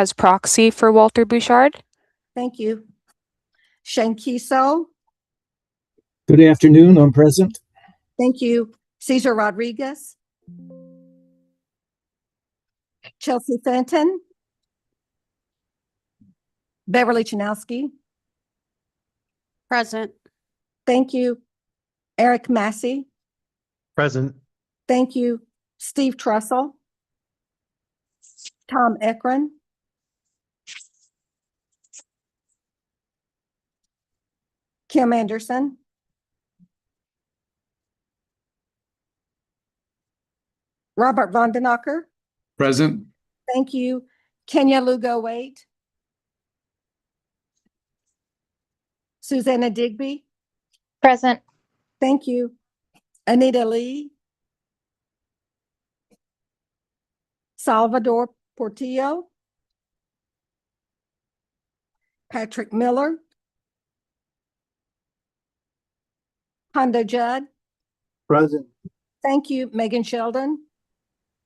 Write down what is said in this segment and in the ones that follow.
as proxy for Walter Bouchard. Thank you. Shane Kiso. Good afternoon. I'm present. Thank you. Cesar Rodriguez. Chelsea Fenton. Beverly Chanowski. Present. Thank you. Eric Massey. Present. Thank you. Steve Trussell. Tom Ekron. Kim Anderson. Robert Vondenacker. Present. Thank you. Kenya Lugo Wait. Susanna Digby. Present. Thank you. Anita Lee. Salvador Portillo. Patrick Miller. Hondo Judd. Present. Thank you. Megan Sheldon.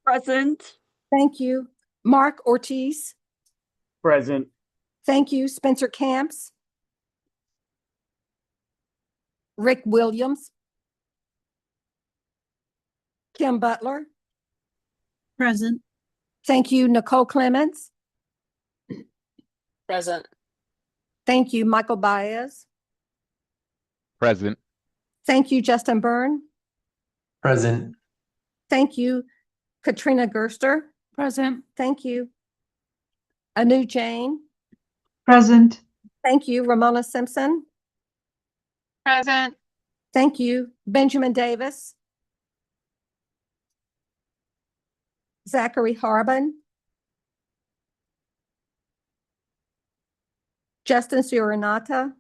Present. Thank you. Mark Ortiz. Present. Thank you. Spencer Camps. Rick Williams. Kim Butler. Present. Thank you. Nicole Clements. Present. Thank you. Michael Baez. Present. Thank you. Justin Byrne. Present. Thank you. Katrina Gerster. Present. Thank you. Anu Jane. Present. Thank you. Ramona Simpson. Present. Thank you. Benjamin Davis. Zachary Harbin. Justin Ciuranata.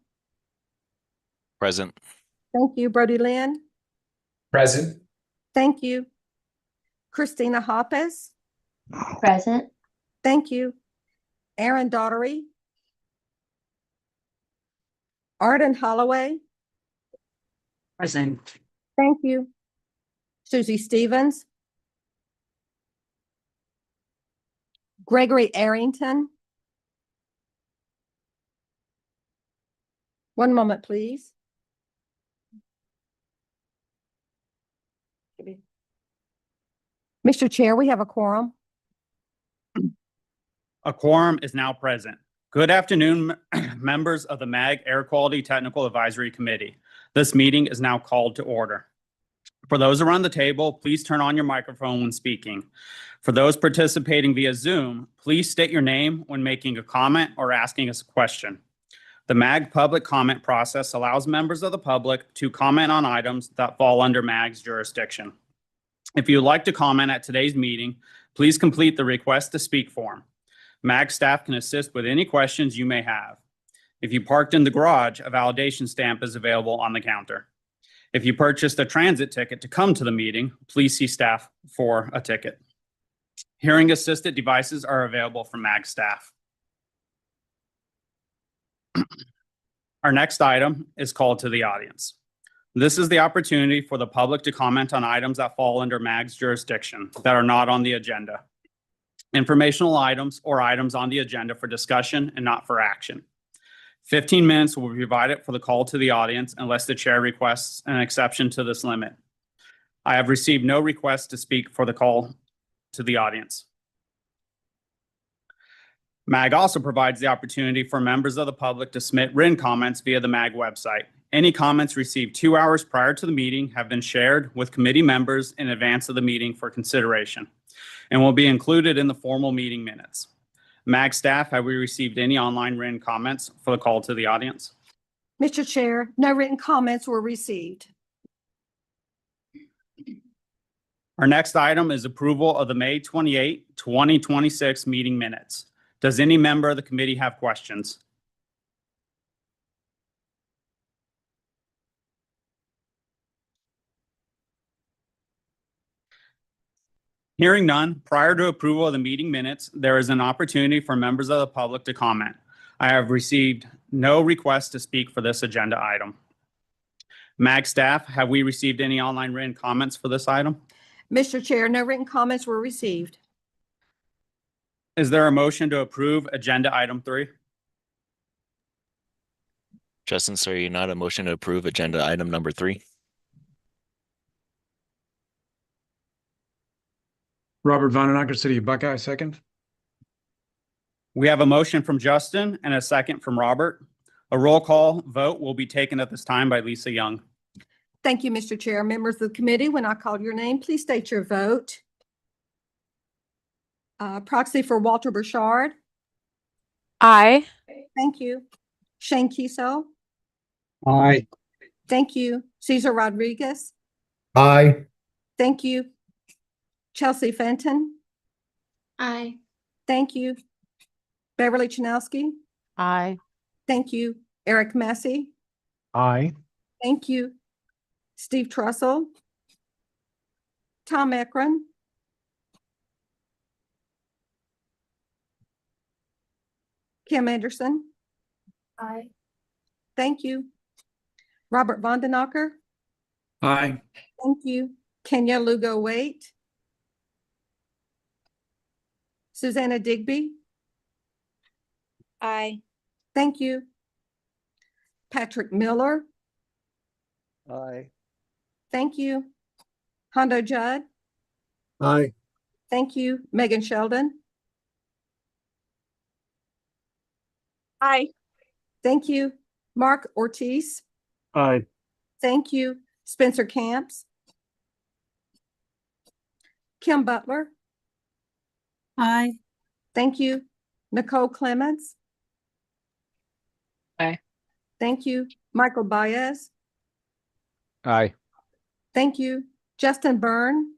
Present. Thank you. Brody Lynn. Present. Thank you. Christina Hoppes. Present. Thank you. Aaron Daughtery. Arden Holloway. Present. Thank you. Susie Stevens. Gregory Arrington. One moment, please. Mr. Chair, we have a quorum. A quorum is now present. Good afternoon, members of the MAG Air Quality Technical Advisory Committee. This meeting is now called to order. For those around the table, please turn on your microphone when speaking. For those participating via Zoom, please state your name when making a comment or asking us a question. The MAG public comment process allows members of the public to comment on items that fall under MAG's jurisdiction. If you would like to comment at today's meeting, please complete the request to speak form. MAG staff can assist with any questions you may have. If you parked in the garage, a validation stamp is available on the counter. If you purchased a transit ticket to come to the meeting, please see staff for a ticket. Hearing assisted devices are available from MAG staff. Our next item is called to the audience. This is the opportunity for the public to comment on items that fall under MAG's jurisdiction that are not on the agenda. Informational items or items on the agenda for discussion and not for action. 15 minutes will be provided for the call to the audience unless the chair requests an exception to this limit. I have received no requests to speak for the call to the audience. MAG also provides the opportunity for members of the public to submit written comments via the MAG website. Any comments received 2 hours prior to the meeting have been shared with committee members in advance of the meeting for consideration and will be included in the formal meeting minutes. MAG staff, have we received any online written comments for the call to the audience? Mr. Chair, no written comments were received. Our next item is approval of the May 28, 2026 meeting minutes. Does any member of the committee have questions? Hearing none, prior to approval of the meeting minutes, there is an opportunity for members of the public to comment. I have received no requests to speak for this agenda item. MAG staff, have we received any online written comments for this item? Mr. Chair, no written comments were received. Is there a motion to approve agenda item 3? Justin Sir, not a motion to approve agenda item number 3. Robert Vandenacker, City of Buckeye, second. We have a motion from Justin and a second from Robert. A roll call vote will be taken at this time by Lisa Young. Thank you, Mr. Chair. Members of the committee, when I call your name, please state your vote. Proxy for Walter Burchard. Aye. Thank you. Shane Kiso. Aye. Thank you. Cesar Rodriguez. Aye. Thank you. Chelsea Fenton. Aye. Thank you. Beverly Chanowski. Aye. Thank you. Eric Massey. Aye. Thank you. Steve Trussell. Tom Ekron. Kim Anderson. Aye. Thank you. Robert Vandenacker. Aye. Thank you. Kenya Lugo Waite. Susanna Digby. Aye. Thank you. Patrick Miller. Aye. Thank you. Hondo Judd. Aye. Thank you. Megan Sheldon. Aye. Thank you. Mark Ortiz. Aye. Thank you. Spencer Camps. Kim Butler. Aye. Thank you. Nicole Clements. Aye. Thank you. Michael Baez. Aye. Thank you. Justin Byrne.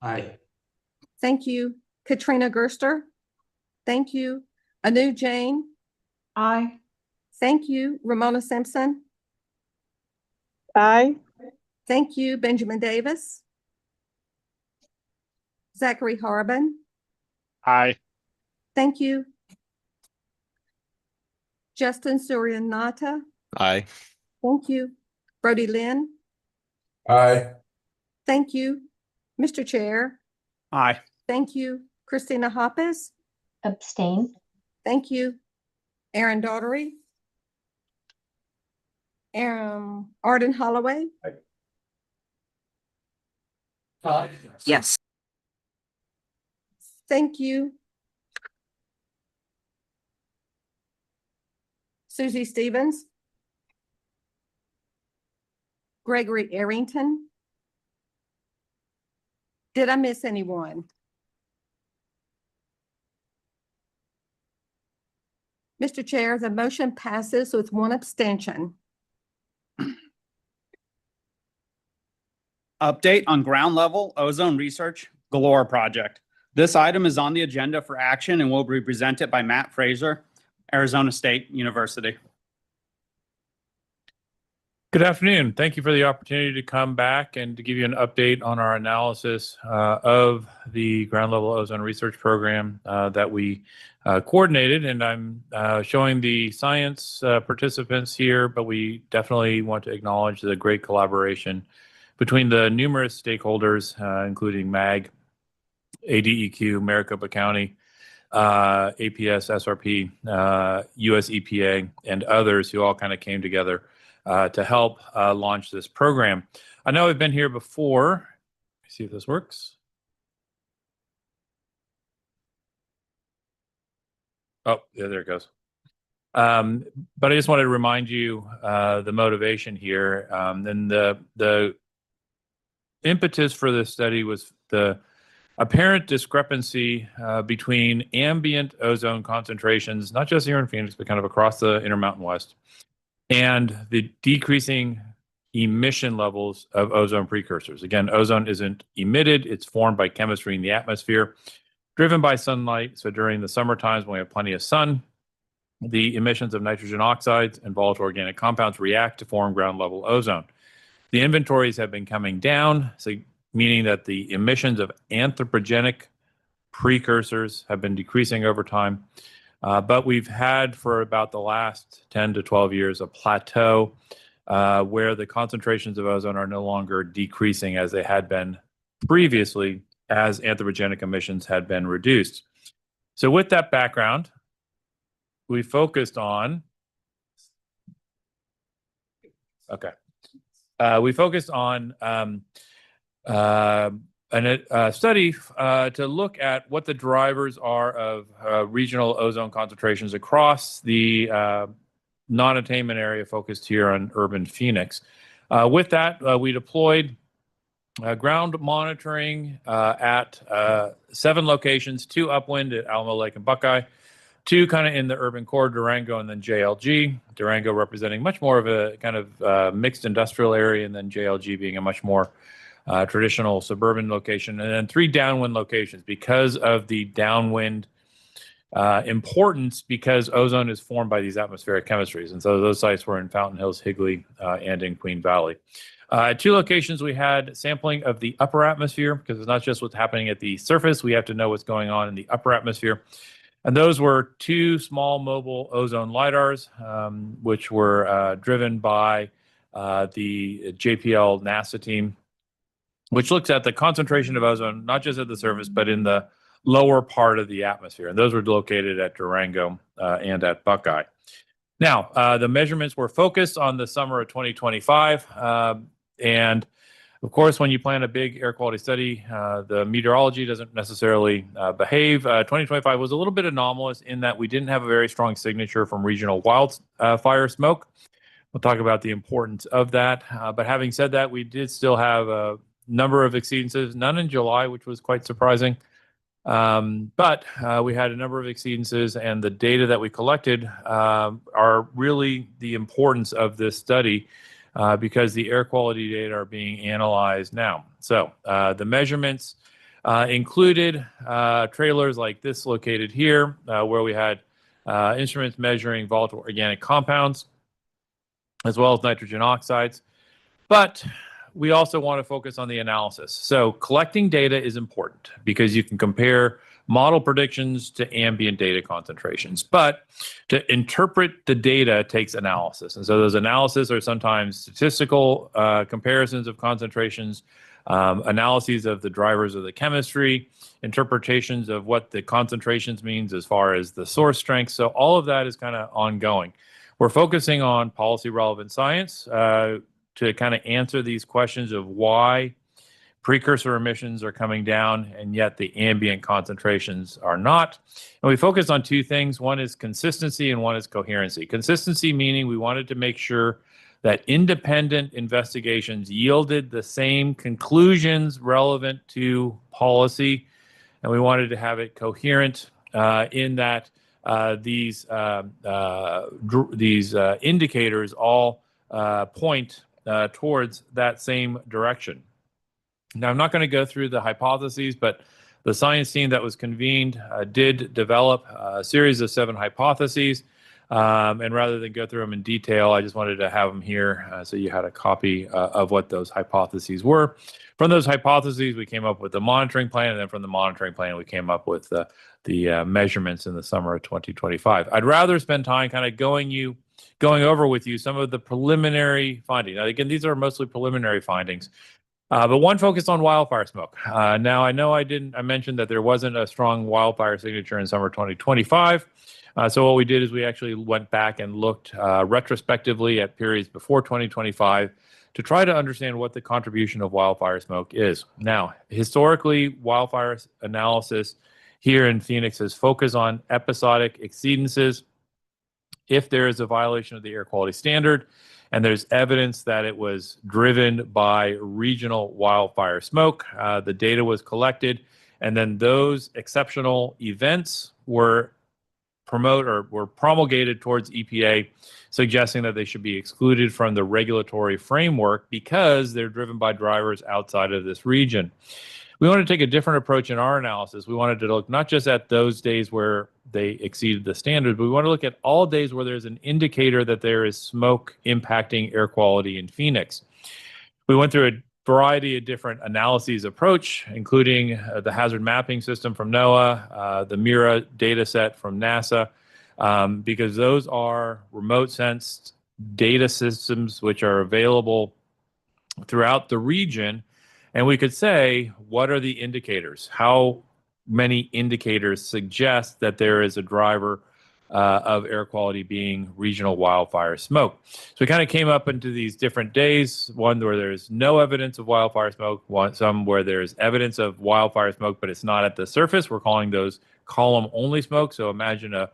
Aye. Thank you. Katrina Gerster. Thank you. Anu Jane. Aye. Thank you. Ramona Simpson. Aye. Thank you. Benjamin Davis. Zachary Harbin. Aye. Thank you. Justin Suryanata. Aye. Thank you. Brody Lynn. Aye. Thank you. Mr. Chair. Aye. Thank you. Christina Hoppes. Abstain. Thank you. Aaron Daughtery. Arden Holloway. Yes. Thank you. Susie Stevens. Gregory Arrington. Did I miss anyone? Mr. Chair, the motion passes with one abstention. Update on ground level ozone research Galore project. This item is on the agenda for action and will be presented by Matt Fraser, Arizona State University. Good afternoon. Thank you for the opportunity to come back and to give you an update on our analysis of the ground level ozone research program that we coordinated. And I'm showing the science participants here, but we definitely want to acknowledge the great collaboration between the numerous stakeholders, including MAG, ADEQ, Maricopa County, APS, SRP, US EPA, and others who all kind of came together to help launch this program. I know I've been here before. Let's see if this works. Oh, yeah, there it goes. But I just wanted to remind you the motivation here. And the impetus for this study was the apparent discrepancy between ambient ozone concentrations, not just here in Phoenix, but kind of across the Intermountain West, and the decreasing emission levels of ozone precursors. Again, ozone isn't emitted, it's formed by chemistry in the atmosphere, driven by sunlight. So during the summer times when we have plenty of sun, the emissions of nitrogen oxides and volatile organic compounds react to form ground level ozone. The inventories have been coming down, so meaning that the emissions of anthropogenic precursors have been decreasing over time. But we've had for about the last 10 to 12 years a plateau where the concentrations of ozone are no longer decreasing as they had been previously as anthropogenic emissions had been reduced. So with that background, we focused on, we focused on a study to look at what the drivers are of regional ozone concentrations across the non-attainment area focused here on urban Phoenix. With that, we deployed ground monitoring at 7 locations, 2 upwind at Alamo Lake and Buckeye, 2 kind of in the urban core, Durango, and then JLG. Durango representing much more of a kind of mixed industrial area, and then JLG being a much more traditional suburban location, and then 3 downwind locations because of the downwind importance, because ozone is formed by these atmospheric chemistries. And so those sites were in Fountain Hills, Higley, and in Queen Valley. At 2 locations, we had sampling of the upper atmosphere, because it's not just what's happening at the surface. We have to know what's going on in the upper atmosphere. And those were 2 small mobile ozone LIDARs, which were driven by the JPL NASA team, which looks at the concentration of ozone, not just at the surface, but in the lower part of the atmosphere. And those were located at Durango and at Buckeye. Now, the measurements were focused on the summer of 2025. And of course, when you plan a big air quality study, the meteorology doesn't necessarily behave. 2025 was a little bit anomalous in that we didn't have a very strong signature from regional wildfire smoke. We'll talk about the importance of that. But having said that, we did still have a number of exceedances, none in July, which was quite surprising. But we had a number of exceedances, and the data that we collected are really the importance of this study because the air quality data are being analyzed now. So the measurements included trailers like this located here, where we had instruments measuring volatile organic compounds, as well as nitrogen oxides. But we also want to focus on the analysis. So collecting data is important because you can compare model predictions to ambient data concentrations. But to interpret the data takes analysis. And so those analyses are sometimes statistical comparisons of concentrations, analyses of the drivers of the chemistry, interpretations of what the concentrations means as far as the source strength. So all of that is kind of ongoing. We're focusing on policy relevant science to kind of answer these questions of why precursor emissions are coming down and yet the ambient concentrations are not. And we focused on 2 things. One is consistency and one is coherency. Consistency meaning we wanted to make sure that independent investigations yielded the same conclusions relevant to policy, and we wanted to have it coherent in that these indicators all point towards that same direction. Now, I'm not going to go through the hypotheses, but the science team that was convened did develop a series of 7 hypotheses. And rather than go through them in detail, I just wanted to have them here so you had a copy of what those hypotheses were. From those hypotheses, we came up with the monitoring plan, and then from the monitoring plan, we came up with the measurements in the summer of 2025. I'd rather spend time kind of going over with you some of the preliminary findings. Now, again, these are mostly preliminary findings, but one focused on wildfire smoke. Now, I know I mentioned that there wasn't a strong wildfire signature in summer 2025. So what we did is we actually went back and looked retrospectively at periods before 2025 to try to understand what the contribution of wildfire smoke is. Now, historically, wildfire analysis here in Phoenix has focused on episodic exceedances. If there is a violation of the air quality standard and there's evidence that it was driven by regional wildfire smoke, the data was collected, and then those exceptional events were promulgated towards EPA, suggesting that they should be excluded from the regulatory framework because they're driven by drivers outside of this region. We wanted to take a different approach in our analysis. We wanted to look not just at those days where they exceeded the standard, but we want to look at all days where there's an indicator that there is smoke impacting air quality in Phoenix. We went through a variety of different analyses approach, including the hazard mapping system from NOAA, the MIRA data set from NASA, because those are remote sensed data systems which are available throughout the region. And we could say, what are the indicators? How many indicators suggest that there is a driver of air quality being regional wildfire smoke. So we kind of came up into these different days, one where there's no evidence of wildfire smoke, some where there's evidence of wildfire smoke, but it's not at the surface. We're calling those column-only smoke. So imagine a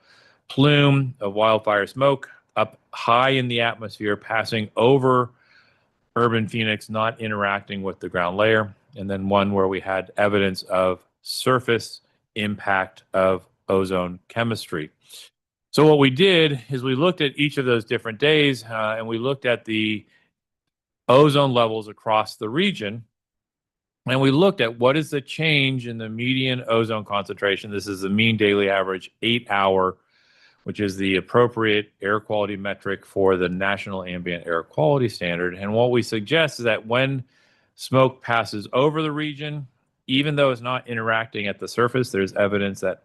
plume of wildfire smoke up high in the atmosphere, passing over urban Phoenix, not interacting with the ground layer. And then one where we had evidence of surface impact of ozone chemistry. So what we did is we looked at each of those different days and we looked at the ozone levels across the region. And we looked at what is the change in the median ozone concentration. This is the mean daily average 8-hour, which is the appropriate air quality metric for the National Ambient Air Quality Standard. And what we suggest is that when smoke passes over the region, even though it's not interacting at the surface, there's evidence that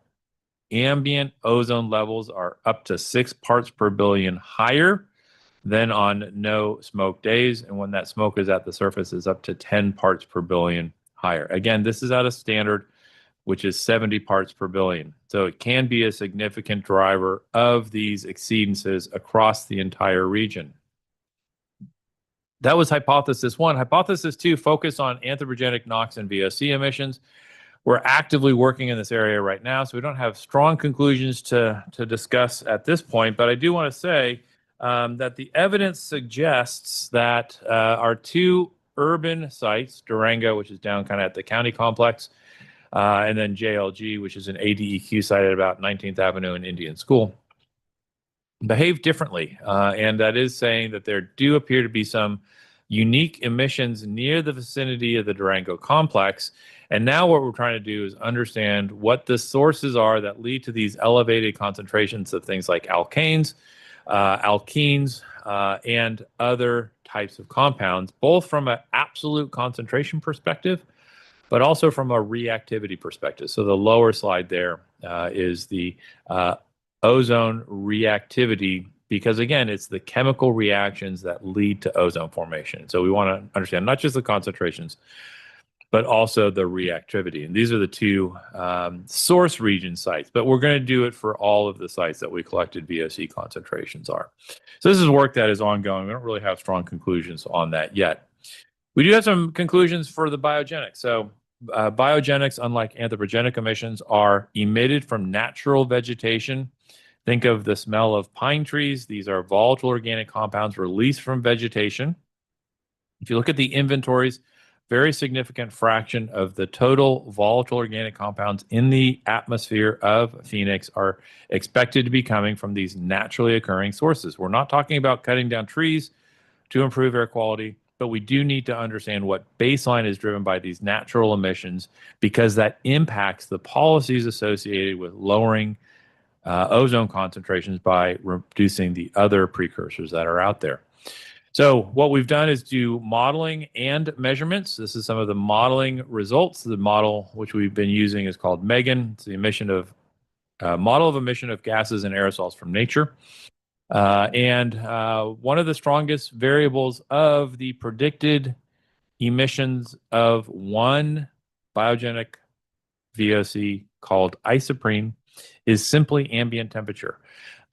ambient ozone levels are up to 6 parts per billion higher than on no smoke days. And when that smoke is at the surface, is up to 10 parts per billion higher. Again, this is at a standard which is 70 parts per billion. So it can be a significant driver of these exceedances across the entire region. That was hypothesis 1. Hypothesis 2 focused on anthropogenic NOx and VOC emissions. We're actively working in this area right now, so we don't have strong conclusions to discuss at this point, but I do want to say that the evidence suggests that our 2 urban sites, Durango, which is down kind of at the county complex, and then JLG, which is an ADEQ site at about 19th Avenue and Indian School, behave differently. And that is saying that there do appear to be some unique emissions near the vicinity of the Durango complex. And now what we're trying to do is understand what the sources are that lead to these elevated concentrations of things like alkanes, alkenes, and other types of compounds, both from an absolute concentration perspective, but also from a reactivity perspective. So the lower slide there is the ozone reactivity, because again, it's the chemical reactions that lead to ozone formation. So we want to understand not just the concentrations, but also the reactivity. And these are the 2 source region sites, but we're going to do it for all of the sites that we collected VOC concentrations are. So this is work that is ongoing. We don't really have strong conclusions on that yet. We do have some conclusions for the biogenics. So biogenics, unlike anthropogenic emissions, are emitted from natural vegetation. Think of the smell of pine trees. These are volatile organic compounds released from vegetation. If you look at the inventories, very significant fraction of the total volatile organic compounds in the atmosphere of Phoenix are expected to be coming from these naturally occurring sources. We're not talking about cutting down trees to improve air quality, but we do need to understand what baseline is driven by these natural emissions, because that impacts the policies associated with lowering ozone concentrations by reducing the other precursors that are out there. So what we've done is do modeling and measurements. This is some of the modeling results. The model which we've been using is called MEGAN. It's the model of emission of gases and aerosols from nature. And one of the strongest variables of the predicted emissions of one biogenic VOC called isoprene is simply ambient temperature.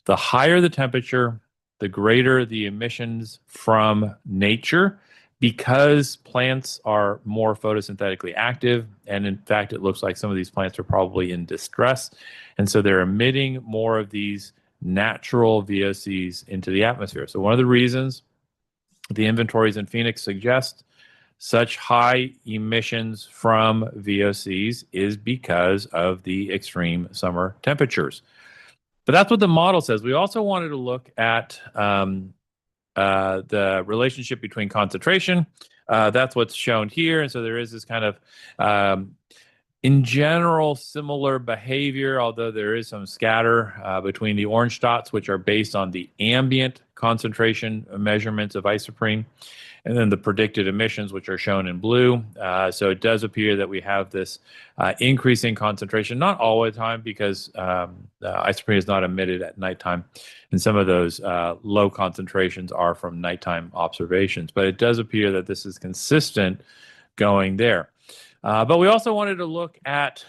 The higher the temperature, the greater the emissions from nature, because plants are more photosynthetically active. And in fact, it looks like some of these plants are probably in distress. And so they're emitting more of these natural VOCs into the atmosphere. So one of the reasons the inventories in Phoenix suggest such high emissions from VOCs is because of the extreme summer temperatures. But that's what the model says. We also wanted to look at the relationship between concentration. That's what's shown here. And so there is this kind of, in general, similar behavior, although there is some scatter between the orange dots, which are based on the ambient concentration measurements of isoprene, and then the predicted emissions, which are shown in blue. So it does appear that we have this increasing concentration, not all the time, because isoprene is not emitted at nighttime. And some of those low concentrations are from nighttime observations. But it does appear that this is consistent going there. But we also wanted to look at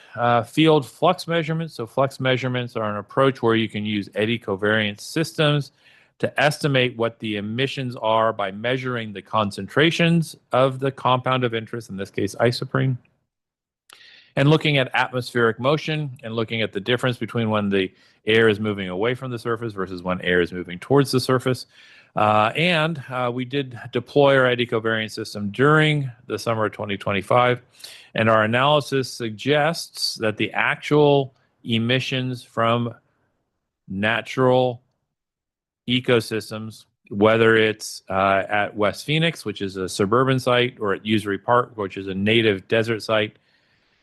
field flux measurements. So flux measurements are an approach where you can use eddy covariance systems to estimate what the emissions are by measuring the concentrations of the compound of interest, in this case isoprene, and looking at atmospheric motion and looking at the difference between when the air is moving away from the surface versus when air is moving towards the surface. We did deploy our eddy covariance system during the summer of 2025, and our analysis suggests that the actual emissions from natural ecosystems, whether it's at West Phoenix, which is a suburban site, or at Usery Park, which is a native desert site,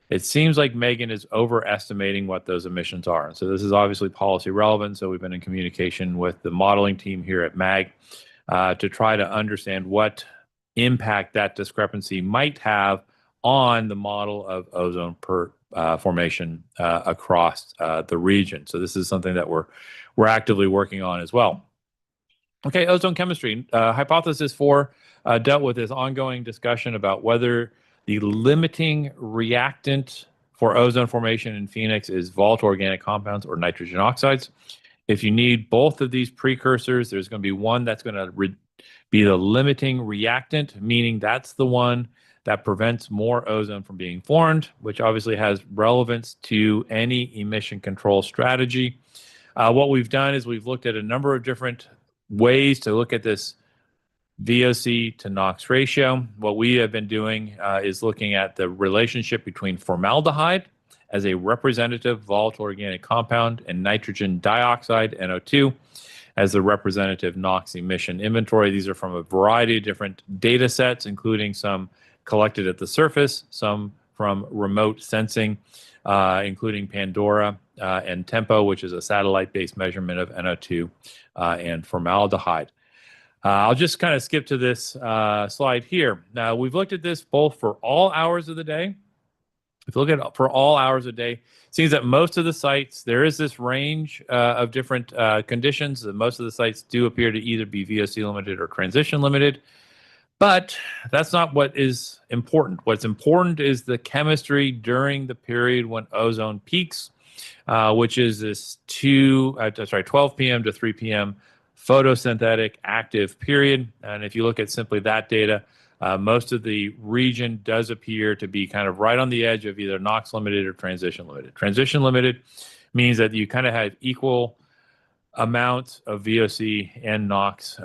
it seems like Megan is overestimating what those emissions are. So this is obviously policy relevant. So we've been in communication with the modeling team here at MAG to try to understand what impact that discrepancy might have on the model of ozone formation across the region. So this is something that we're actively working on as well. Okay, ozone chemistry. Hypothesis 4 dealt with this ongoing discussion about whether the limiting reactant for ozone formation in Phoenix is volatile organic compounds or nitrogen oxides. If you need both of these precursors, there's going to be one that's going to be the limiting reactant, meaning that's the one that prevents more ozone from being formed, which obviously has relevance to any emission control strategy. What we've done is we've looked at a number of different ways to look at this VOC to NOx ratio. What we have been doing is looking at the relationship between formaldehyde as a representative volatile organic compound and nitrogen dioxide, NO2, as the representative NOx emission inventory. These are from a variety of different data sets, including some collected at the surface, some from remote sensing, including Pandora and Tempo, which is a satellite-based measurement of NO2 and formaldehyde. I'll just kind of skip to this slide here. Now, we've looked at this both for all hours of the day. If you look at for all hours of the day, it seems that most of the sites, there is this range of different conditions. Most of the sites do appear to either be VOC limited or transition limited. But that's not what is important. What's important is the chemistry during the period when ozone peaks, which is this 12 p.m. to 3 p.m. photosynthetic active period. And if you look at simply that data, most of the region does appear to be kind of right on the edge of either NOx limited or transition limited. Transition limited means that you kind of have equal amounts of VOC and NOx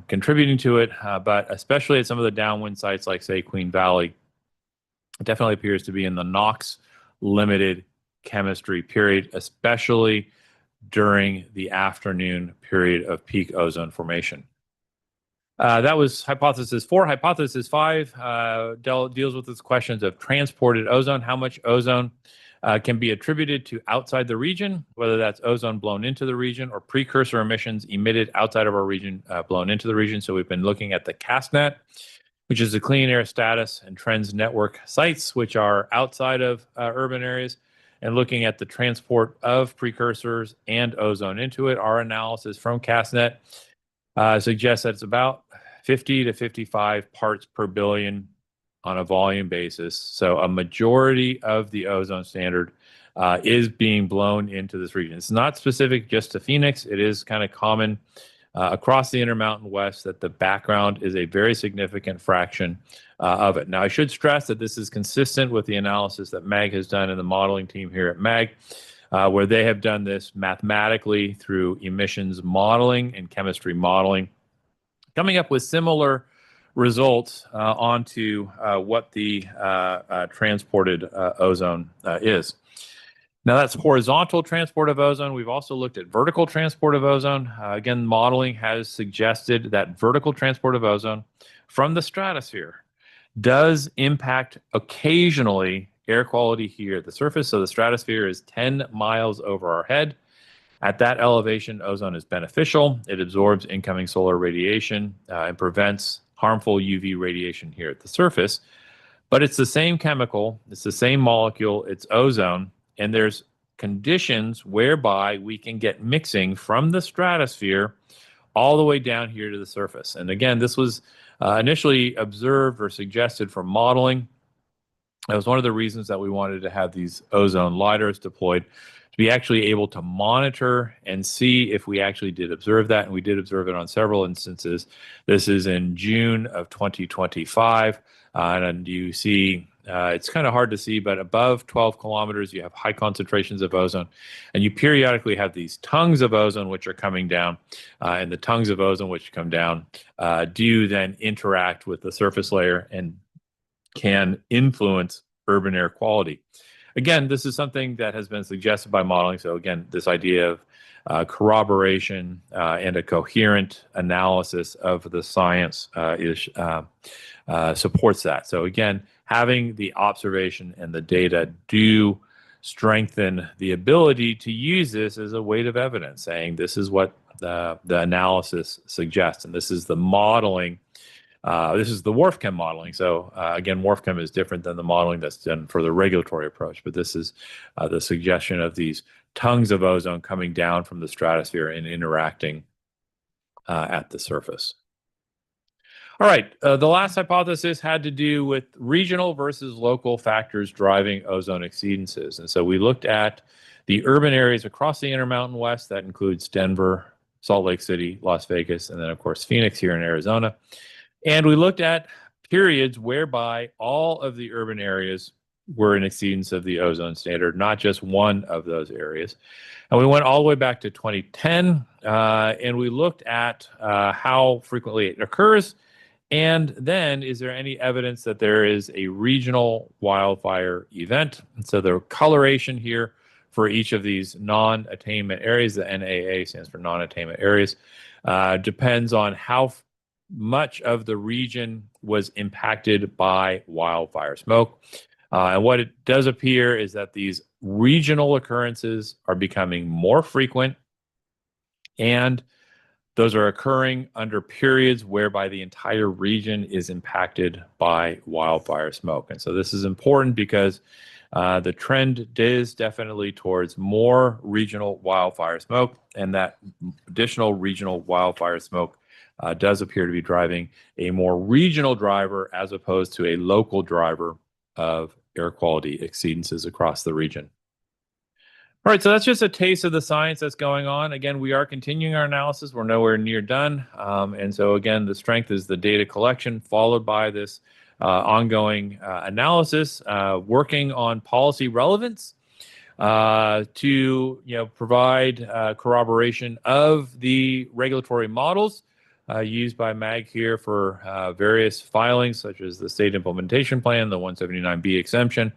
contributing to it, but especially at some of the downwind sites like, say, Queen Valley, it definitely appears to be in the NOx limited chemistry period, especially during the afternoon period of peak ozone formation. That was hypothesis 4. Hypothesis 5 deals with these questions of transported ozone, how much ozone can be attributed to outside the region, whether that's ozone blown into the region or precursor emissions emitted outside of our region blown into the region. So we've been looking at the CASNet, which is the Clean Air Status and Trends Network sites, which are outside of urban areas, and looking at the transport of precursors and ozone into it. Our analysis from CASNet suggests that it's about 50 to 55 parts per billion on a volume basis. So a majority of the ozone standard is being blown into this region. It's not specific just to Phoenix. It is kind of common across the Intermountain West that the background is a very significant fraction of it. Now, I should stress that this is consistent with the analysis that MAG has done in the modeling team here at MAG, where they have done this mathematically through emissions modeling and chemistry modeling, coming up with similar results onto what the transported ozone is. Now, that's horizontal transport of ozone. We've also looked at vertical transport of ozone. Again, modeling has suggested that vertical transport of ozone from the stratosphere does impact occasionally air quality here at the surface. So the stratosphere is 10 miles over our head. At that elevation, ozone is beneficial. It absorbs incoming solar radiation and prevents harmful UV radiation here at the surface. But it's the same chemical, it's the same molecule, it's ozone, and there's conditions whereby we can get mixing from the stratosphere all the way down here to the surface. And again, this was initially observed or suggested from modeling That was one of the reasons that we wanted to have these ozone lidars deployed, to be actually able to monitor and see if we actually did observe that. And we did observe it on several instances. This is in June of 2025. And you see, it's kind of hard to see, but above 12 kilometers, you have high concentrations of ozone. And you periodically have these tongues of ozone which are coming down. And the tongues of ozone which come down do then interact with the surface layer and can influence urban air quality. Again, this is something that has been suggested by modeling. So again, this idea of corroboration and a coherent analysis of the science supports that. So again, having the observation and the data do strengthen the ability to use this as a weight of evidence, saying this is what the analysis suggests, and this is the modeling. This is the WRF-Chem modeling. So again, WRF-Chem is different than the modeling that's done for the regulatory approach, but this is the suggestion of these tongues of ozone coming down from the stratosphere and interacting at the surface. All right, the last hypothesis had to do with regional versus local factors driving ozone exceedances. And so we looked at the urban areas across the Intermountain West. That includes Denver, Salt Lake City, Las Vegas, and then of course Phoenix here in Arizona. And we looked at periods whereby all of the urban areas were in exceedance of the ozone standard, not just one of those areas. And we went all the way back to 2010, and we looked at how frequently it occurs. And then, is there any evidence that there is a regional wildfire event? And so the coloration here for each of these non-attainment areas, the NAA stands for non-attainment areas, depends on how much of the region was impacted by wildfire smoke. And what it does appear is that these regional occurrences are becoming more frequent, and those are occurring under periods whereby the entire region is impacted by wildfire smoke. And so this is important because the trend is definitely towards more regional wildfire smoke, and that additional regional wildfire smoke does appear to be driving a more regional driver as opposed to a local driver of air quality exceedances across the region. All right, so that's just a taste of the science that's going on. Again, we are continuing our analysis. We're nowhere near done. And so again, the strength is the data collection followed by this ongoing analysis, working on policy relevance to provide corroboration of the regulatory models used by MAG here for various filings, such as the state implementation plan, the 179B exemption,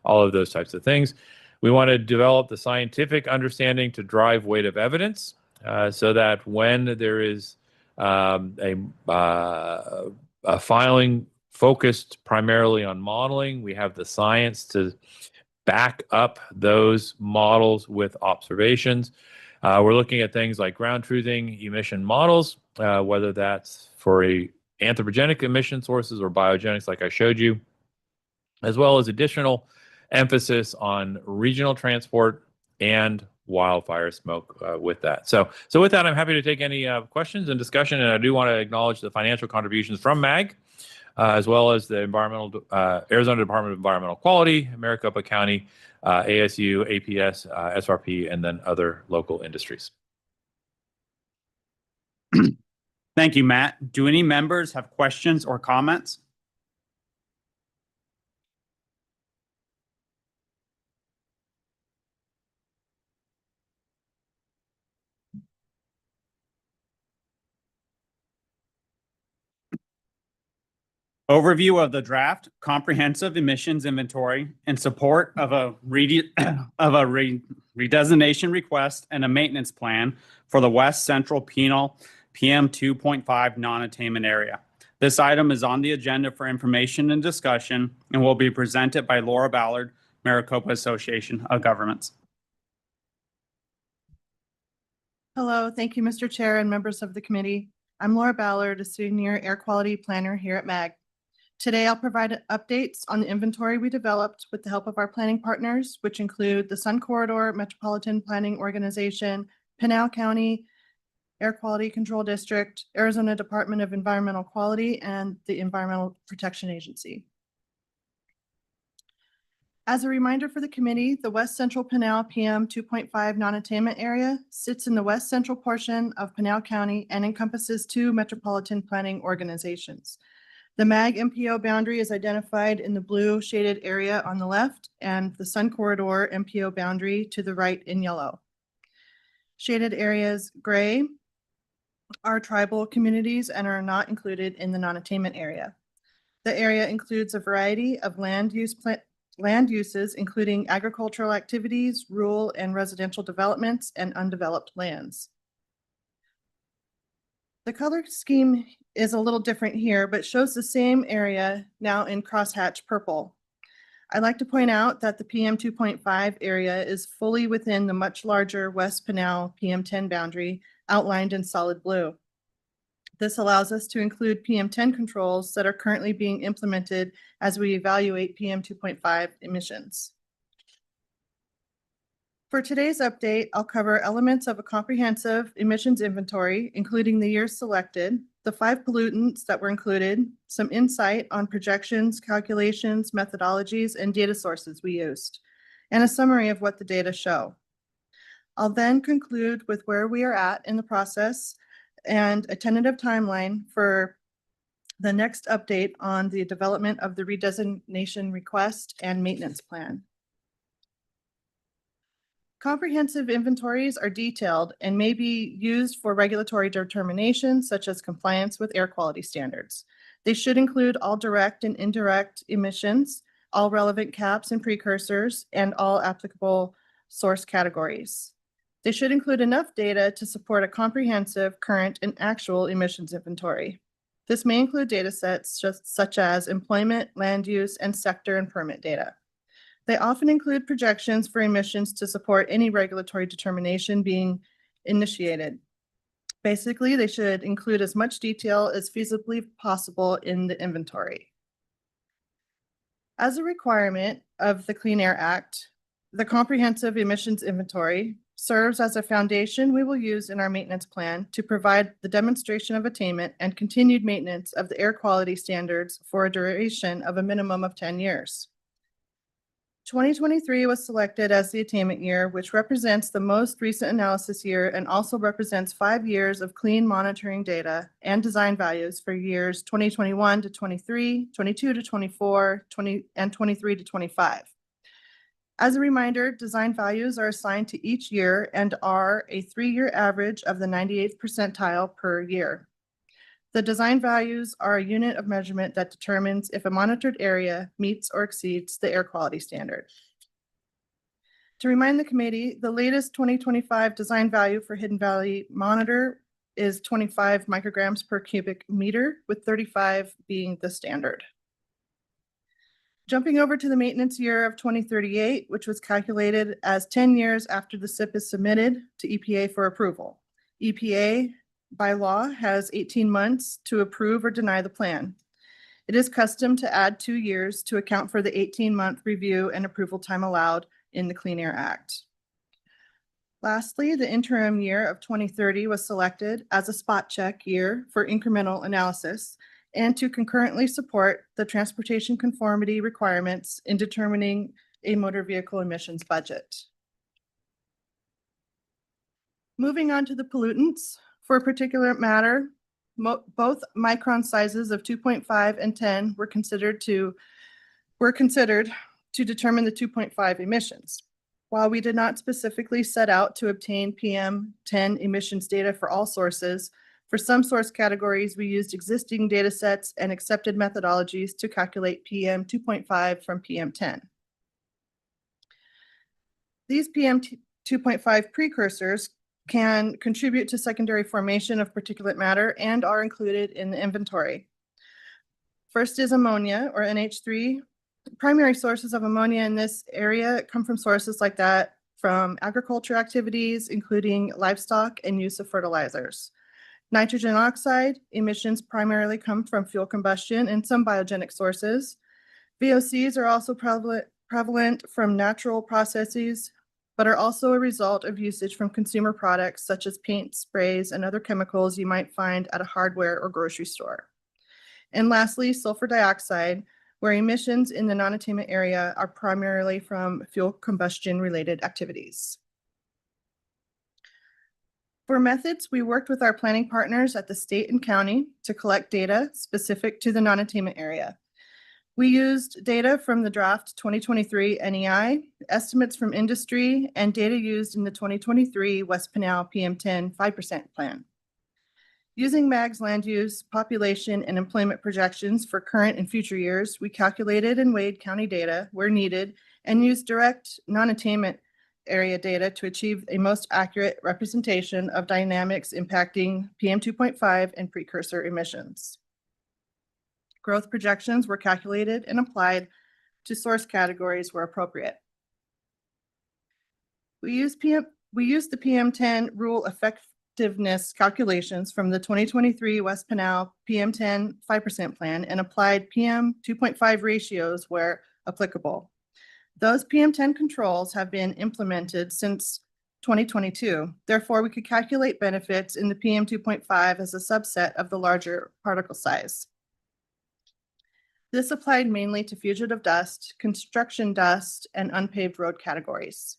all of those types of things. We want to develop the scientific understanding to drive weight of evidence so that when there is a filing focused primarily on modeling, we have the science to back up those models with observations. We're looking at things like ground truthing emission models, whether that's for anthropogenic emission sources or biogenics like I showed you, as well as additional emphasis on regional transport and wildfire smoke with that. So with that, I'm happy to take any questions and discussion, and I do want to acknowledge the financial contributions from MAG, as well as the Arizona Department of Environmental Quality, Maricopa County, ASU, APS, SRP, and then other local industries. Thank you, Matt. Do any members have questions or comments? Overview of the draft comprehensive emissions inventory in support of a redesignation request and a maintenance plan for the West Central Penal PM 2.5 non-attainment area. This item is on the agenda for information and discussion and will be presented by Laura Ballard, Maricopa Association of Governments. Hello, thank you, Mr. Chair and members of the committee. I'm Laura Ballard, a senior air quality planner here at MAG. Today, I'll provide updates on the inventory we developed with the help of our planning partners, which include the Sun Corridor Metropolitan Planning Organization, Pinal County Air Quality Control District, Arizona Department of Environmental Quality, and the Environmental Protection Agency. As a reminder for the committee, the West Central Pinal PM 2.5 non-attainment area sits in the west central portion of Pinal County and encompasses 2 metropolitan planning organizations. The MAG MPO boundary is identified in the blue shaded area on the left and the Sun Corridor MPO boundary to the right in yellow. Shaded areas gray are tribal communities and are not included in the non-attainment area. The area includes a variety of land uses, including agricultural activities, rural and residential developments, and undeveloped lands. The color scheme is a little different here, but shows the same area now in crosshatch purple. I'd like to point out that the PM 2.5 area is fully within the much larger West Pinal PM 10 boundary outlined in solid blue. This allows us to include PM 10 controls that are currently being implemented as we evaluate PM 2.5 emissions. For today's update, I'll cover elements of a comprehensive emissions inventory, including the years selected, the 5 pollutants that were included, some insight on projections, calculations, methodologies, and data sources we used, and a summary of what the data show. I'll then conclude with where we are at in the process and a tentative timeline for the next update on the development of the redesignation request and maintenance plan. Comprehensive inventories are detailed and may be used for regulatory determinations such as compliance with air quality standards. They should include all direct and indirect emissions, all relevant caps and precursors, and all applicable source categories. They should include enough data to support a comprehensive, current, and actual emissions inventory. This may include data sets such as employment, land use, and sector and permit data. They often include projections for emissions to support any regulatory determination being initiated. Basically, they should include as much detail as feasibly possible in the inventory. As a requirement of the Clean Air Act, the comprehensive emissions inventory serves as a foundation we will use in our maintenance plan to provide the demonstration of attainment and continued maintenance of the air quality standards for a duration of a minimum of 10 years. 2023 was selected as the attainment year, which represents the most recent analysis year and also represents 5 years of clean monitoring data and design values for years 2021 to 23, 22 to 24, and 23 to 25. As a reminder, design values are assigned to each year and are a 3-year average of the 98th percentile per year. The design values are a unit of measurement that determines if a monitored area meets or exceeds the air quality standard. To remind the committee, the latest 2025 design value for Hidden Valley Monitor is 25 micrograms per cubic meter, with 35 being the standard. Jumping over to the maintenance year of 2038, which was calculated as 10 years after the SIP is submitted to EPA for approval. EPA by law has 18 months to approve or deny the plan. It is custom to add 2 years to account for the 18-month review and approval time allowed in the Clean Air Act. Lastly, the interim year of 2030 was selected as a spot check year for incremental analysis and to concurrently support the transportation conformity requirements in determining a motor vehicle emissions budget. Moving on to the pollutants. For a particular matter, both micron sizes of 2.5 and 10 were considered to determine the 2.5 emissions. While we did not specifically set out to obtain PM 10 emissions data for all sources, for some source categories, we used existing data sets and accepted methodologies to calculate PM 2.5 from PM 10. These PM 2.5 precursors can contribute to secondary formation of particulate matter and are included in the inventory. First is ammonia, or NH3. Primary sources of ammonia in this area come from sources like that from agriculture activities, including livestock and use of fertilizers. Nitrogen oxide emissions primarily come from fuel combustion and some biogenic sources. VOCs are also prevalent from natural processes, but are also a result of usage from consumer products such as paint, sprays, and other chemicals you might find at a hardware or grocery store. And lastly, sulfur dioxide, where emissions in the non-attainment area are primarily from fuel combustion-related activities. For methods, we worked with our planning partners at the state and county to collect data specific to the non-attainment area. We used data from the draft 2023 NEI, estimates from industry, and data used in the 2023 West Pinal PM10 5% plan. Using MAG's land use, population, and employment projections for current and future years, we calculated and weighed county data where needed and used direct non-attainment area data to achieve a most accurate representation of dynamics impacting PM 2.5 and precursor emissions. Growth projections were calculated and applied to source categories where appropriate. We used the PM10 rule effectiveness calculations from the 2023 West Pinal PM10 5% plan and applied PM 2.5 ratios where applicable. Those PM10 controls have been implemented since 2022. Therefore, we could calculate benefits in the PM 2.5 as a subset of the larger particle size. This applied mainly to fugitive dust, construction dust, and unpaved road categories.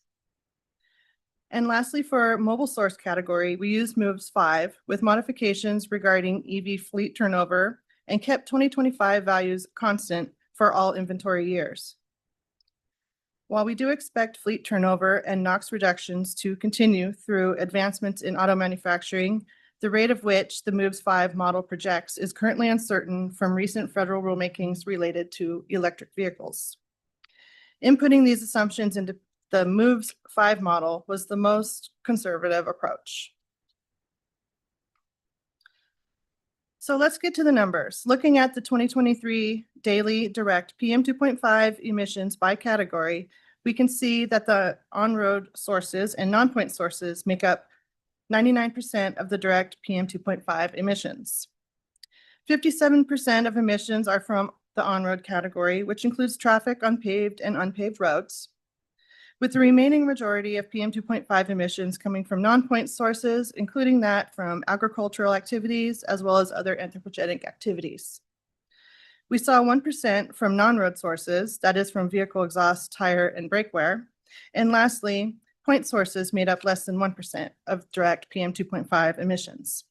And lastly, for mobile source category, we used MOVES 5 with modifications regarding EV fleet turnover and kept 2025 values constant for all inventory years. While we do expect fleet turnover and NOx reductions to continue through advancements in auto manufacturing, the rate of which the MOVES 5 model projects is currently uncertain from recent federal rulemakings related to electric vehicles. Inputting these assumptions into the MOVES 5 model was the most conservative approach. So let's get to the numbers. Looking at the 2023 daily direct PM 2.5 emissions by category, we can see that the on-road sources and non-point sources make up 99% of the direct PM 2.5 emissions. 57% of emissions are from the on-road category, which includes traffic on paved and unpaved roads, with the remaining majority of PM 2.5 emissions coming from non-point sources, including that from agricultural activities as well as other anthropogenic activities. We saw 1% from non-road sources, that is from vehicle exhaust, tire, and brake wear. And lastly, point sources made up less than 1% of direct PM 2.5 emissions.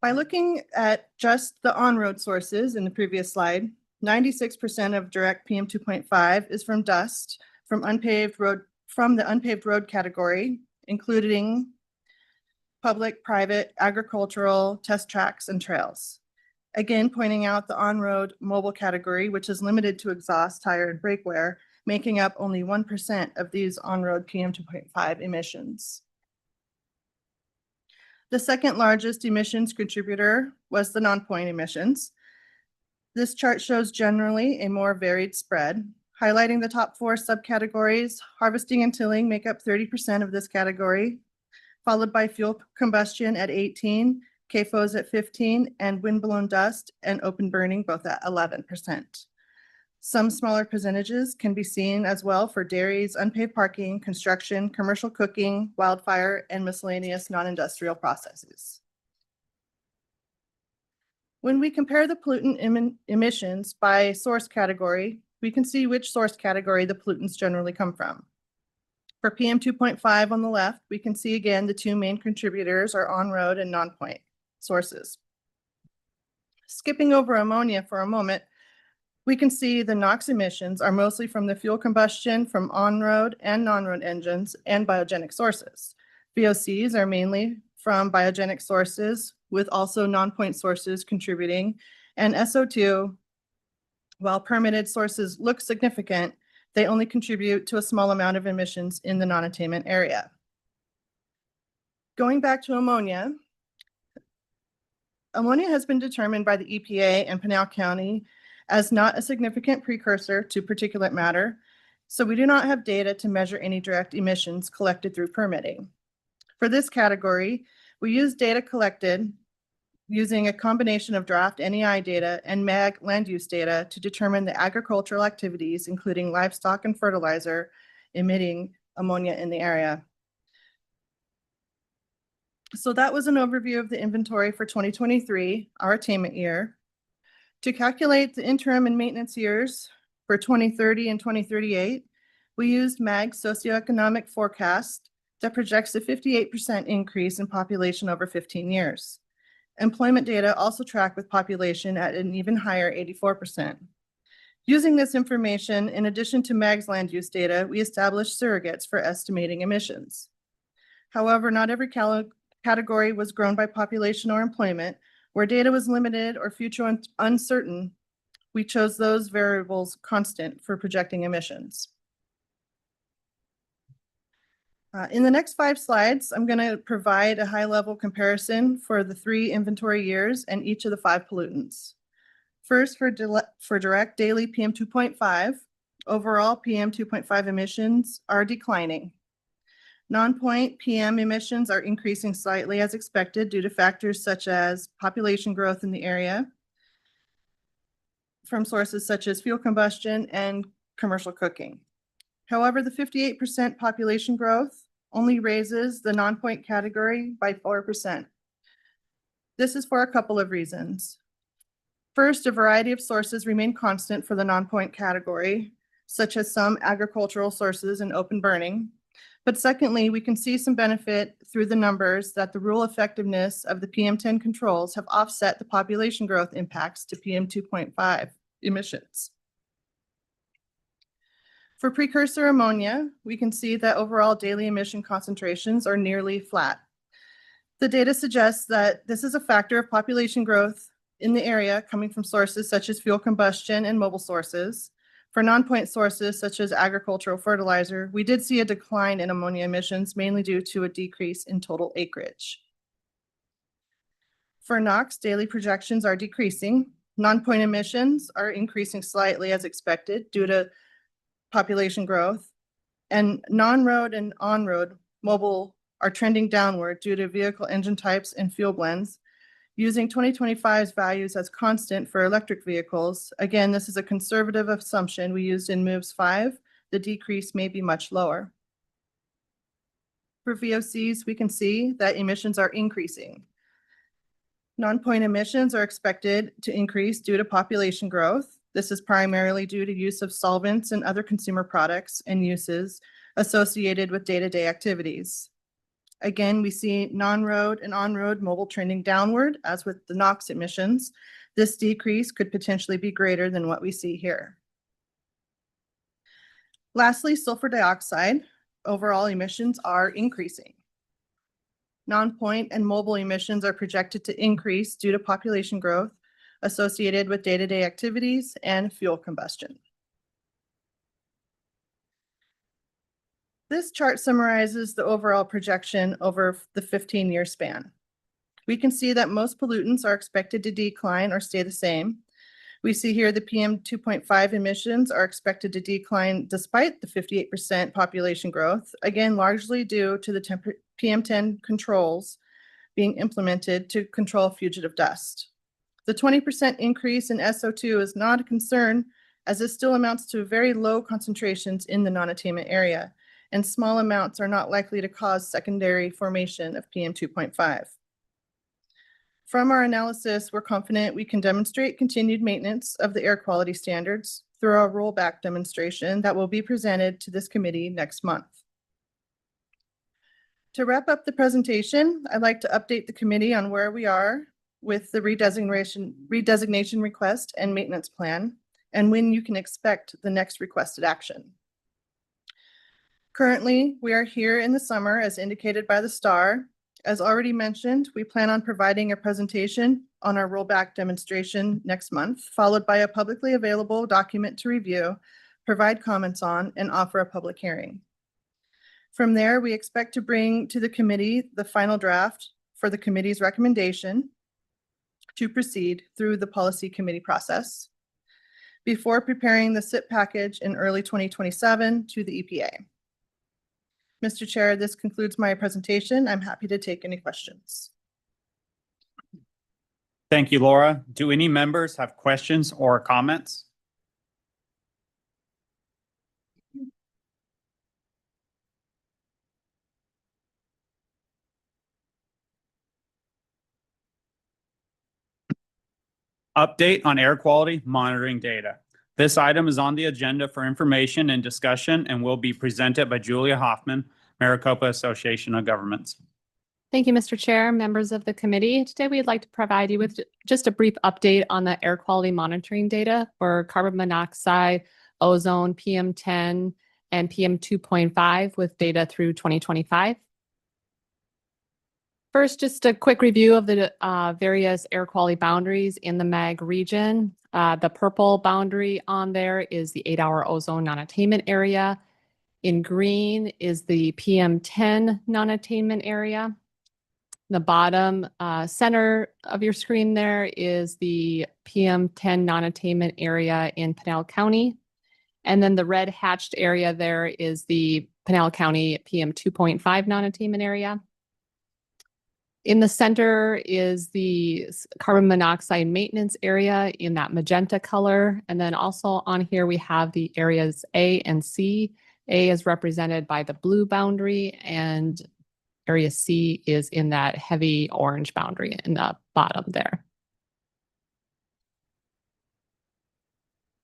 By looking at just the on-road sources in the previous slide, 96% of direct PM 2.5 is from dust from the unpaved road category, including public, private, agricultural, test tracks, and trails. Again, pointing out the on-road mobile category, which is limited to exhaust, tire, and brake wear, making up only 1% of these on-road PM 2.5 emissions. The second largest emissions contributor was the non-point emissions. This chart shows generally a more varied spread. Highlighting the top 4 subcategories, harvesting and tilling make up 30% of this category, followed by fuel combustion at 18%, CAFOs at 15%, and wind blown dust and open burning both at 11%. Some smaller percentages can be seen as well for dairies, unpaved parking, construction, commercial cooking, wildfire, and miscellaneous non-industrial processes. When we compare the pollutant emissions by source category, we can see which source category the pollutants generally come from. For PM 2.5 on the left, we can see again the 2 main contributors are on-road and non-point sources. Skipping over ammonia for a moment, we can see the NOx emissions are mostly from the fuel combustion from on-road and non-road engines and biogenic sources. VOCs are mainly from biogenic sources, with also non-point sources contributing, and SO2, while permitted sources look significant, they only contribute to a small amount of emissions in the non-attainment area. Going back to ammonia, ammonia has been determined by the EPA and Pinal County as not a significant precursor to particulate matter, so we do not have data to measure any direct emissions collected through permitting. For this category, we use data collected using a combination of draft NEI data and MAG land use data to determine the agricultural activities, including livestock and fertilizer, emitting ammonia in the area. So that was an overview of the inventory for 2023, our attainment year. To calculate the interim and maintenance years for 2030 and 2038, we used MAG's socioeconomic forecast that projects a 58% increase in population over 15 years. Employment data also track with population at an even higher 84%. Using this information, in addition to MAG's land use data, we established surrogates for estimating emissions. However, not every category was grown by population or employment. Where data was limited or future uncertain, we chose those variables constant for projecting emissions. In the next 5 slides, I'm going to provide a high-level comparison for the 3 inventory years and each of the 5 pollutants. First, for direct daily PM2.5, overall PM2.5 emissions are declining. Non-point PM emissions are increasing slightly as expected due to factors such as population growth in the area from sources such as fuel combustion and commercial cooking. However, the 58% population growth only raises the non-point category by 4%. This is for a couple of reasons. First, a variety of sources remain constant for the non-point category, such as some agricultural sources and open burning. But secondly, we can see some benefit through the numbers that the rural effectiveness of the PM10 controls have offset the population growth impacts to PM2.5 emissions. For precursor ammonia, we can see that overall daily emission concentrations are nearly flat. The data suggests that this is a factor of population growth in the area coming from sources such as fuel combustion and mobile sources. For non-point sources such as agricultural fertilizer, we did see a decline in ammonia emissions, mainly due to a decrease in total acreage. For NOx, daily projections are decreasing. Non-point emissions are increasing slightly as expected due to population growth, and non-road and on-road mobile are trending downward due to vehicle engine types and fuel blends. Using 2025's values as constant for electric vehicles, again, this is a conservative assumption we used in MOVES 5. The decrease may be much lower. For VOCs, we can see that emissions are increasing. Non-point emissions are expected to increase due to population growth. This is primarily due to use of solvents and other consumer products and uses associated with day-to-day activities. Again, we see non-road and on-road mobile trending downward, as with the NOx emissions. This decrease could potentially be greater than what we see here. Lastly, sulfur dioxide. Overall emissions are increasing. Non-point and mobile emissions are projected to increase due to population growth associated with day-to-day activities and fuel combustion. This chart summarizes the overall projection over the 15-year span. We can see that most pollutants are expected to decline or stay the same. We see here the PM2.5 emissions are expected to decline despite the 58% population growth, again, largely due to the PM10 controls being implemented to control fugitive dust. The 20% increase in SO2 is not a concern, as this still amounts to very low concentrations in the non-attainment area, and small amounts are not likely to cause secondary formation of PM2.5. From our analysis, we're confident we can demonstrate continued maintenance of the air quality standards through our rollback demonstration that will be presented to this committee next month. To wrap up the presentation, I'd like to update the committee on where we are with the redesignation request and maintenance plan, and when you can expect the next requested action. Currently, we are here in the summer as indicated by the star. As already mentioned, we plan on providing a presentation on our rollback demonstration next month, followed by a publicly available document to review, provide comments on, and offer a public hearing. From there, we expect to bring to the committee the final draft for the committee's recommendation to proceed through the policy committee process before preparing the SIP package in early 2027 to the EPA. Mr. Chair, this concludes my presentation. I'm happy to take any questions. Thank you, Laura. Do any members have questions or comments? Update on air quality monitoring data. This item is on the agenda for information and discussion and will be presented by Julia Hoffman, Maricopa Association of Governments. Thank you, Mr. Chair, members of the committee. Today, we'd like to provide you with just a brief update on the air quality monitoring data for carbon monoxide, ozone, PM10, and PM2.5 with data through 2025. First, just a quick review of the various air quality boundaries in the MAG region. The purple boundary on there is the 8-hour ozone non-attainment area. In green is the PM10 non-attainment area. The bottom center of your screen there is the PM10 non-attainment area in Pinal County. And then the red hatched area there is the Pinal County PM2.5 non-attainment area. In the center is the carbon monoxide maintenance area in that magenta color. And then also on here, we have the areas A and C. A is represented by the blue boundary and area C is in that heavy orange boundary in the bottom there.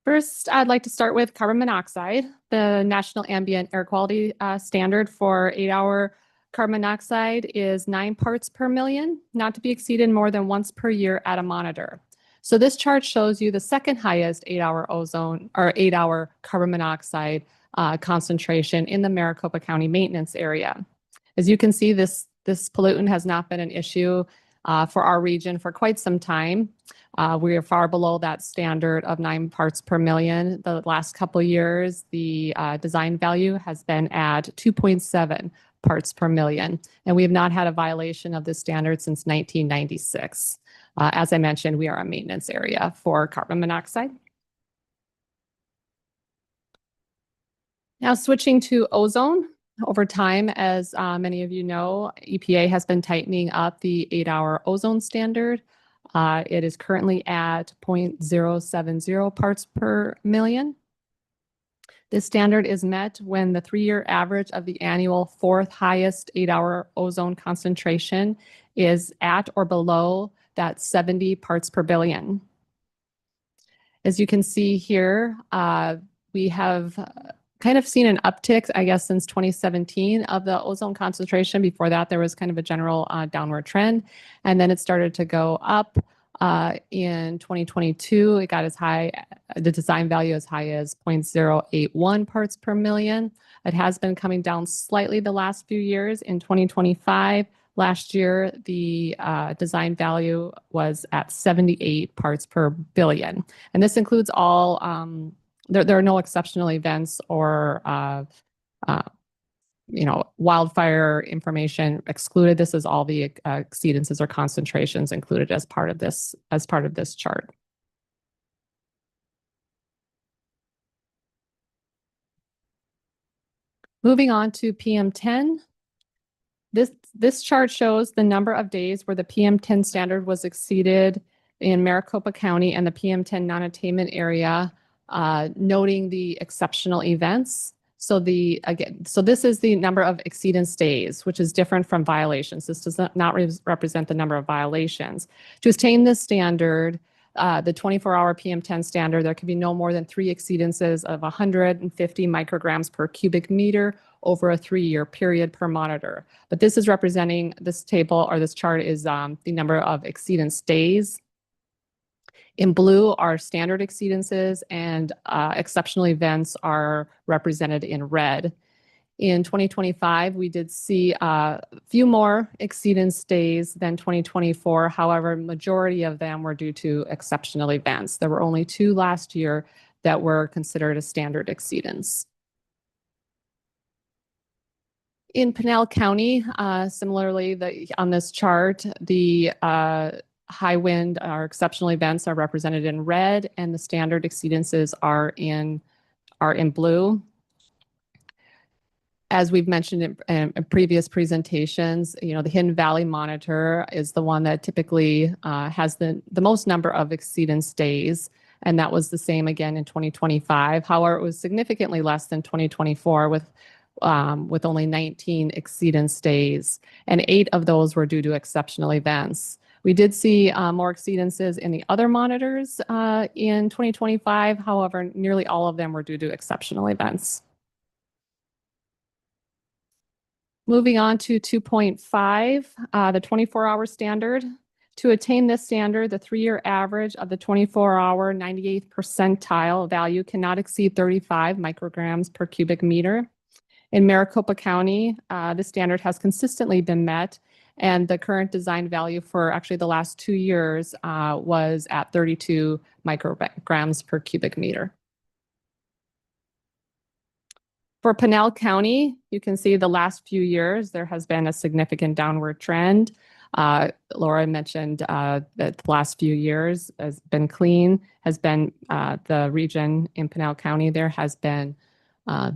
First, I'd like to start with carbon monoxide. The National Ambient Air Quality Standard for 8-hour carbon monoxide is 9 parts per million, not to be exceeded more than once per year at a monitor. So this chart shows you the second highest 8-hour ozone or 8-hour carbon monoxide concentration in the Maricopa County maintenance area. As you can see, this pollutant has not been an issue for our region for quite some time. We are far below that standard of 9 parts per million. The last couple of years, the design value has been at 2.7 parts per million, and we have not had a violation of this standard since 1996. As I mentioned, we are a maintenance area for carbon monoxide. Now switching to ozone. Over time, as many of you know, EPA has been tightening up the 8-hour ozone standard. It is currently at 0.070 parts per million. This standard is met when the 3-year average of the annual 4th highest 8-hour ozone concentration is at or below that 70 parts per billion. As you can see here, we have kind of seen an uptick, I guess, since 2017 of the ozone concentration. Before that, there was kind of a general downward trend. And then it started to go up in 2022. It got as high, the design value as high as 0.081 parts per million. It has been coming down slightly the last few years. In 2025, last year, the design value was at 78 parts per billion. And this includes all there are no exceptional events or wildfire information excluded. This is all the exceedances or concentrations included as part of this chart. Moving on to PM10. This chart shows the number of days where the PM10 standard was exceeded in Maricopa County and the PM10 non-attainment area, noting the exceptional events. So this is the number of exceedance days, which is different from violations. This does not represent the number of violations. To attain this standard, the 24-hour PM10 standard, there can be no more than 3 exceedances of 150 micrograms per cubic meter over a 3-year period per monitor. But this is representing, this table or this chart is the number of exceedance days. In blue are standard exceedances, and exceptional events are represented in red. In 2025, we did see a few more exceedance days than 2024. However, majority of them were due to exceptional events. There were only 2 last year that were considered a standard exceedance. In Pinal County, similarly, on this chart, the high wind or exceptional events are represented in red, and the standard exceedances are in blue. As we've mentioned in previous presentations, the Hidden Valley Monitor is the one that typically has the most number of exceedance days, and that was the same again in 2025. However, it was significantly less than 2024 with only 19 exceedance days, and 8 of those were due to exceptional events. We did see more exceedances in the other monitors in 2025. However, nearly all of them were due to exceptional events. Moving on to 2.5, the 24-hour standard. To attain this standard, the 3-year average of the 24-hour 98th percentile value cannot exceed 35 micrograms per cubic meter. In Maricopa County, the standard has consistently been met, and the current design value for actually the last 2 years was at 32 micrograms per cubic meter. For Pinal County, you can see the last few years, there has been a significant downward trend. Laura mentioned that the last few years has been clean, has been the region in Pinal County there has been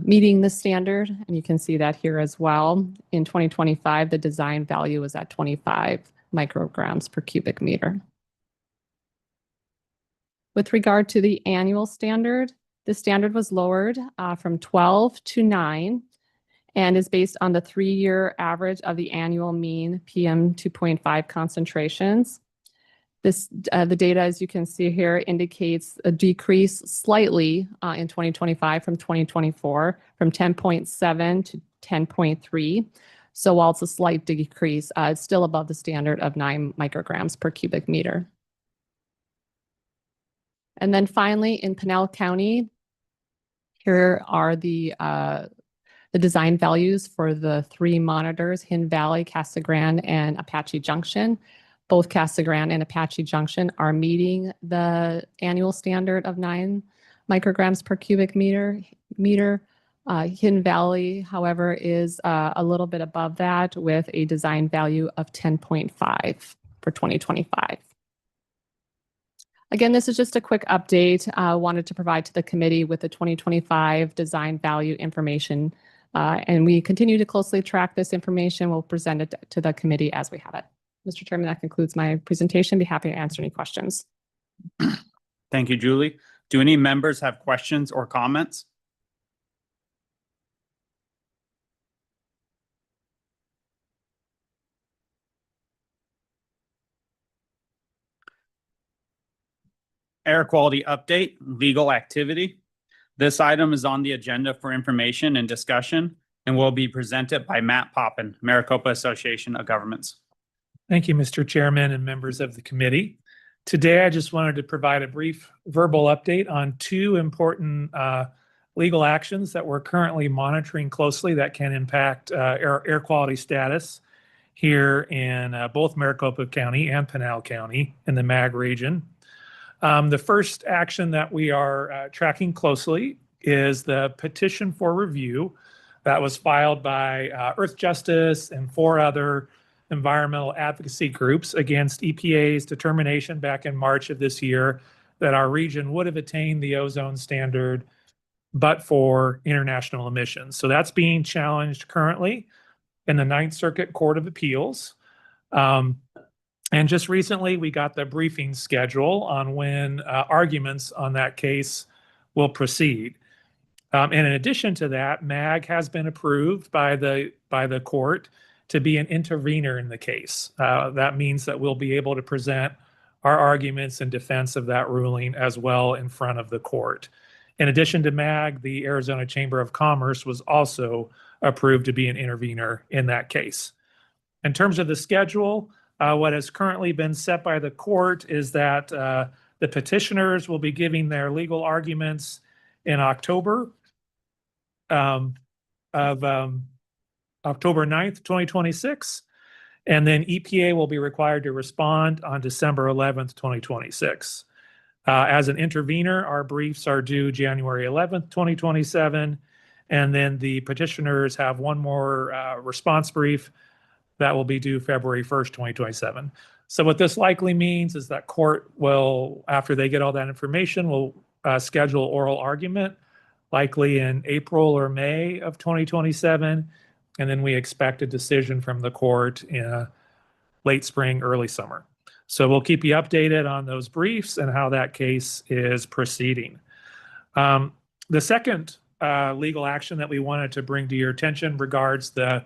meeting the standard, and you can see that here as well. In 2025, the design value was at 25 micrograms per cubic meter. With regard to the annual standard, the standard was lowered from 12 to 9 and is based on the 3-year average of the annual mean PM2.5 concentrations. The data, as you can see here, indicates a decrease slightly in 2025 from 2024, from 10.7 to 10.3. So while it's a slight decrease, it's still above the standard of 9 micrograms per cubic meter. And then finally, in Pinal County, here are the design values for the 3 monitors, Hidden Valley, Casa Grande, and Apache Junction. Both Casa Grande and Apache Junction are meeting the annual standard of 9 micrograms per cubic meter. Hidden Valley, however, is a little bit above that with a design value of 10.5 for 2025. Again, this is just a quick update. Wanted to provide to the committee with the 2025 design value information. And we continue to closely track this information. We'll present it to the committee as we have it. Mr. Chairman, that concludes my presentation. Be happy to answer any questions. Thank you, Julie. Do any members have questions or comments? Air quality update, legal activity. This item is on the agenda for information and discussion and will be presented by Matt Poppin, Maricopa Association of Governments. Thank you, Mr. Chairman and members of the committee. Today, I just wanted to provide a brief verbal update on 2 important legal actions that we're currently monitoring closely that can impact air quality status here in both Maricopa County and Pinal County in the MAG region. The first action that we are tracking closely is the petition for review that was filed by Earth Justice and 4 other environmental advocacy groups against EPA's determination back in March of this year that our region would have attained the ozone standard but for international emissions. So that's being challenged currently in the Ninth Circuit Court of Appeals. And just recently, we got the briefing schedule on when arguments on that case will proceed. And in addition to that, MAG has been approved by the court to be an intervener in the case. That means that we'll be able to present our arguments in defense of that ruling as well in front of the court. In addition to MAG, the Arizona Chamber of Commerce was also approved to be an intervener in that case. In terms of the schedule, what has currently been set by the court is that the petitioners will be giving their legal arguments in October October 9th, 2026, and then EPA will be required to respond on December 11th, 2026. As an intervener, our briefs are due January 11th, 2027, and then the petitioners have one more response brief that will be due February 1st, 2027. So what this likely means is that court will, after they get all that information, will schedule oral argument, likely in April or May of 2027, and then we expect a decision from the court in late spring, early summer. So we'll keep you updated on those briefs and how that case is proceeding. The second legal action that we wanted to bring to your attention regards the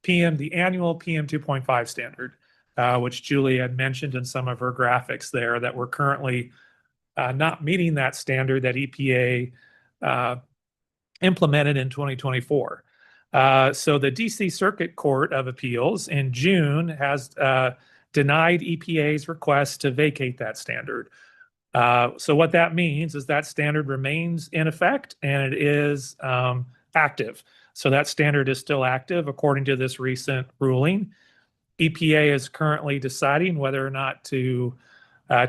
annual PM 2.5 standard. which Julie had mentioned in some of her graphics there, that we're currently not meeting that standard that EPA implemented in 2024. So the DC Circuit Court of Appeals in June has denied EPA's request to vacate that standard. So what that means is that standard remains in effect and it is active. So that standard is still active according to this recent ruling. EPA is currently deciding whether or not to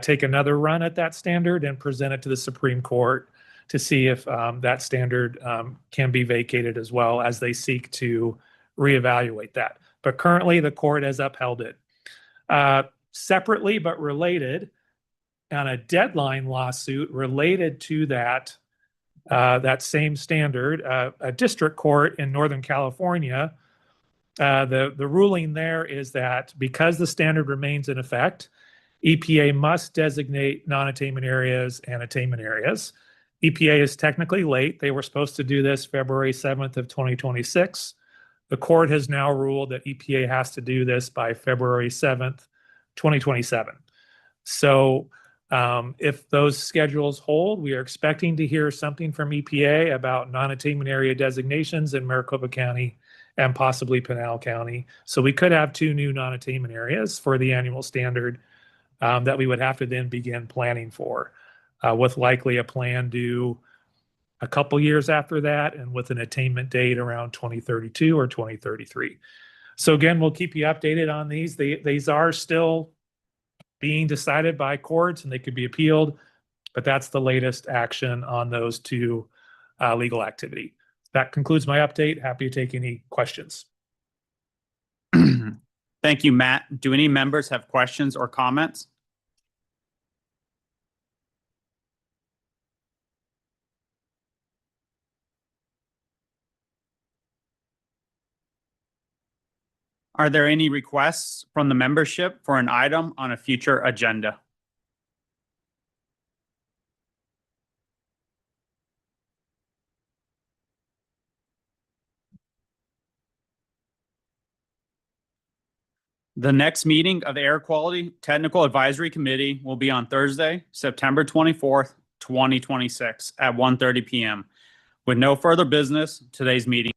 take another run at that standard and present it to the Supreme Court to see if that standard can be vacated as well, as they seek to reevaluate that. But currently, the court has upheld it. Separately but related, on a deadline lawsuit related to that same standard, a district court in Northern California, the ruling there is that because the standard remains in effect, EPA must designate non-attainment areas and attainment areas. EPA is technically late. They were supposed to do this February 7th of 2026. The court has now ruled that EPA has to do this by February 7th, 2027. So if those schedules hold, we are expecting to hear something from EPA about non-attainment area designations in Maricopa County and possibly Pinal County. So we could have 2 new non-attainment areas for the annual standard that we would have to then begin planning for, with likely a plan due a couple years after that and with an attainment date around 2032 or 2033. So again, we'll keep you updated on these. These are still being decided by courts and they could be appealed, but that's the latest action on those 2 legal activity. That concludes my update. Happy to take any questions. Thank you, Matt. Do any members have questions or comments? Are there any requests from the membership for an item on a future agenda? The next meeting of the Air Quality Technical Advisory Committee will be on Thursday, September 24th, 2026 at 1:30 p.m. With no further business, today's meeting